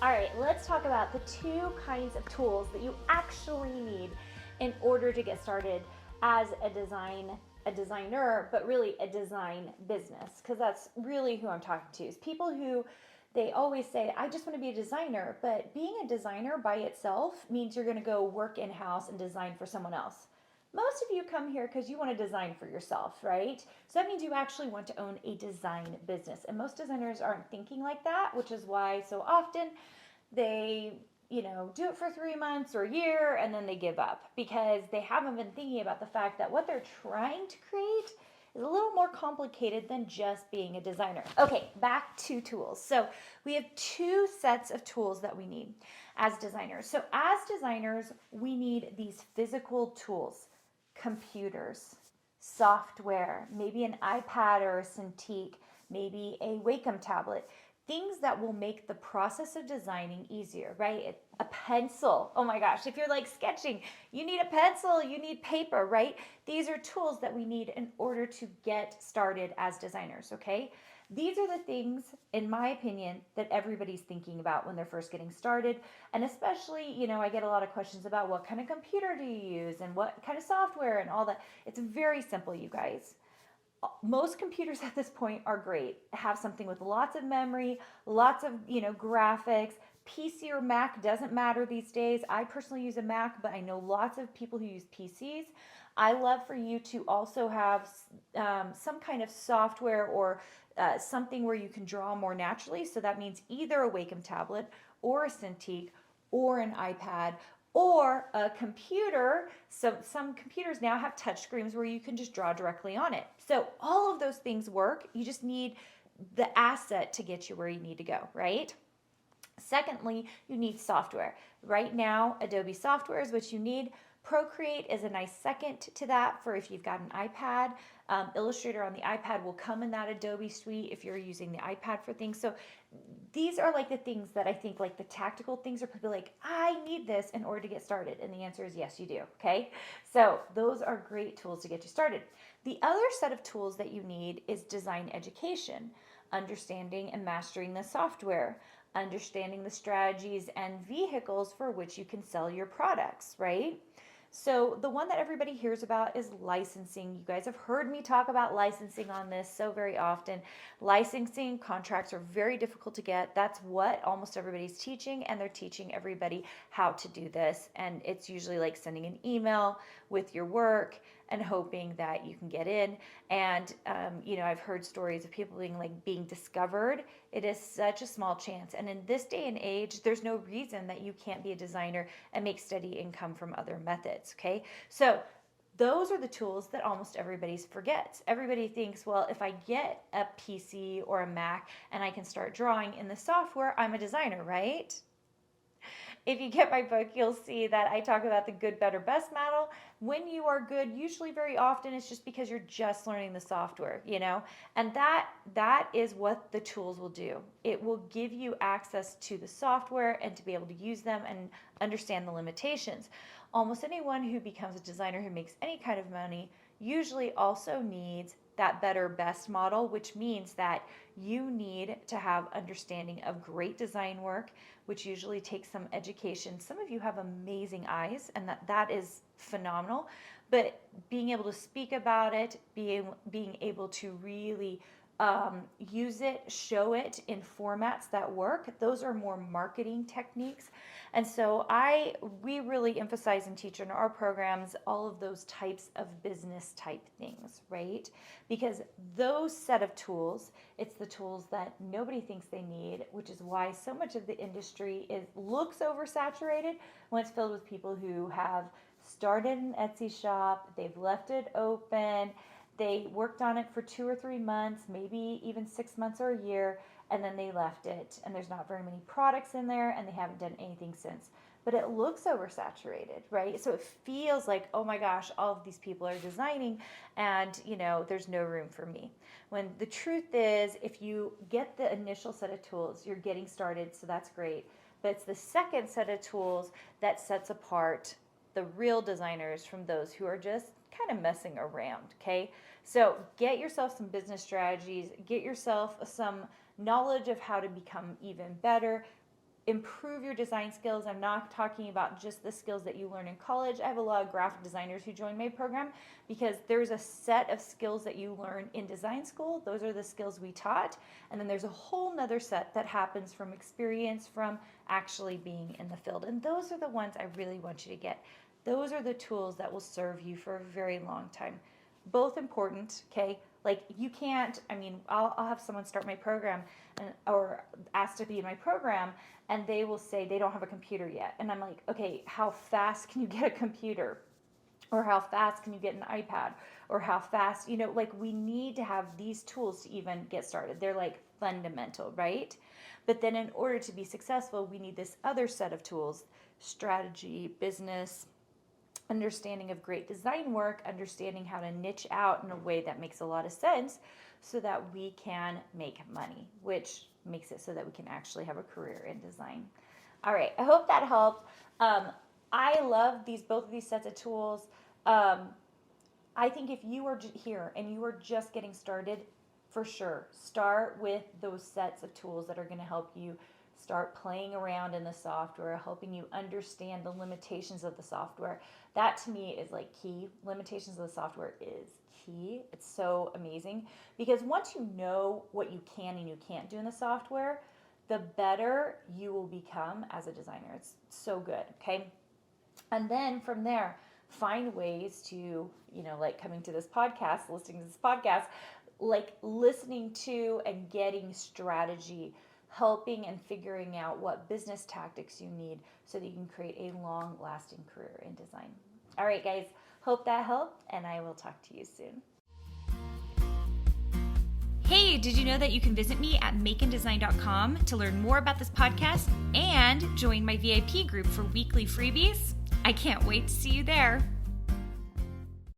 All right, let's talk about the two kinds of tools that you actually need in order to get started as a designer, but really a design business, because that's really who I'm talking to. Is people who they always say, I just want to be a designer, but being a designer by itself means you're going to go work in-house and design for someone else. Most of you come here because you want to design for yourself, right? So that means you actually want to own a design business. And most designers aren't thinking like that, which is why so often they do it for 3 months or a year and then they give up because they haven't been thinking about the fact that what they're trying to create is a little more complicated than just being a designer. Okay, back to tools. So we have two sets of tools that we need as designers. So as designers, we need these physical tools: computers, software, maybe an iPad or a Cintiq, maybe a Wacom tablet, things that will make the process of designing easier, right? A pencil. Oh my gosh, if you're like sketching, you need a pencil, you need paper, right? These are tools that we need in order to get started as designers, okay? These are the things, in my opinion, that everybody's thinking about when they're first getting started. And especially, I get a lot of questions about what kind of computer do you use and what kind of software and all that. It's very simple, you guys. Most computers at this point are great. Have something with lots of memory, lots of, graphics. PC or Mac doesn't matter these days. I personally use a Mac, but I know lots of people who use PCs. I love for you to also have some kind of software or something where you can draw more naturally. So that means either a Wacom tablet or a Cintiq or an iPad or a computer. So some computers now have touch screens where you can just draw directly on it. So all of those things work. You just need the asset to get you where you need to go, right? Secondly, you need software. Right now, Adobe software is what you need. Procreate is a nice second to that for if you've got an iPad. Illustrator on the iPad will come in that Adobe suite if you're using the iPad for things. So these are like the things that I think, like the tactical things, are people like, I need this in order to get started. And the answer is yes, you do. Okay. So those are great tools to get you started. The other set of tools that you need is design education, understanding and mastering the software, understanding the strategies and vehicles for which you can sell your products, right? So the one that everybody hears about is licensing. You guys have heard me talk about licensing on this so very often. Licensing contracts are very difficult to get. That's what almost everybody's teaching, and they're teaching everybody how to do this. And it's usually like sending an email with your work and hoping that you can get in. And I've heard stories of people being discovered. It is such a small chance. And in this day and age, there's no reason that you can't be a designer and make steady income from other methods. Okay, so those are the tools that almost everybody forgets. Everybody thinks, well, if I get a PC or a Mac and I can start drawing in the software, I'm a designer, right? If you get my book, you'll see that I talk about the good, better, best model. When you are good, usually very often it's just because you're just learning the software, and that is what the tools will do. It will give you access to the software and to be able to use them and understand the limitations. Almost anyone who becomes a designer who makes any kind of money usually also needs that better best model, which means that you need to have understanding of great design work, which usually takes some education. Some of you have amazing eyes, and that is phenomenal, but being able to speak about it, being able to really use it, show it in formats that work, those are more marketing techniques. And so we really emphasize and teach in our programs all of those types of business type things, right? Because those set of tools, it's the tools that nobody thinks they need, which is why so much of the industry looks oversaturated when it's filled with people who have started an Etsy shop, they've left it open, they worked on it for 2 or 3 months, maybe even 6 months or a year, and then they left it. And there's not very many products in there, and they haven't done anything since. But it looks oversaturated, right? So it feels like, oh my gosh, all of these people are designing, and there's no room for me. When the truth is, if you get the initial set of tools, you're getting started, so that's great. But it's the second set of tools that sets apart the real designers from those who are just kind of messing around, okay? So get yourself some business strategies, get yourself some knowledge of how to become even better. improve your design skills. I'm not talking about just the skills that you learn in college. I have a lot of graphic designers who join my program because there's a set of skills that you learn in design school. Those are the skills we taught. And then there's a whole nother set that happens from experience, from actually being in the field. And those are the ones I really want you to get. Those are the tools that will serve you for a very long time. Both important, okay? Like you can't, I'll have someone start my program or ask to be in my program, and they will say they don't have a computer yet. And I'm like, okay, how fast can you get a computer? Or how fast can you get an iPad? Or how fast, we need to have these tools to even get started. They're like fundamental, right? But then in order to be successful, we need this other set of tools: strategy, business, understanding of great design work, understanding how to niche out in a way that makes a lot of sense so that we can make money, which makes it so that we can actually have a career in design. All right, I hope that helped. I love both of these sets of tools. I think if you are here and you are just getting started, for sure, start with those sets of tools that are going to help you start playing around in the software, helping you understand the limitations of the software. That to me is like key. Limitations of the software is key. It's so amazing because once you know what you can and you can't do in the software, the better you will become as a designer. It's so good, okay? And then from there, find ways to, like coming to this podcast, listening to this podcast, like listening to and getting strategy, helping and figuring out what business tactics you need so that you can create a long-lasting career in design. All right, guys, hope that helped, and I will talk to you soon. Hey, did you know that you can visit me at makeanddesign.com to learn more about this podcast and join my VIP group for weekly freebies? I can't wait to see you there.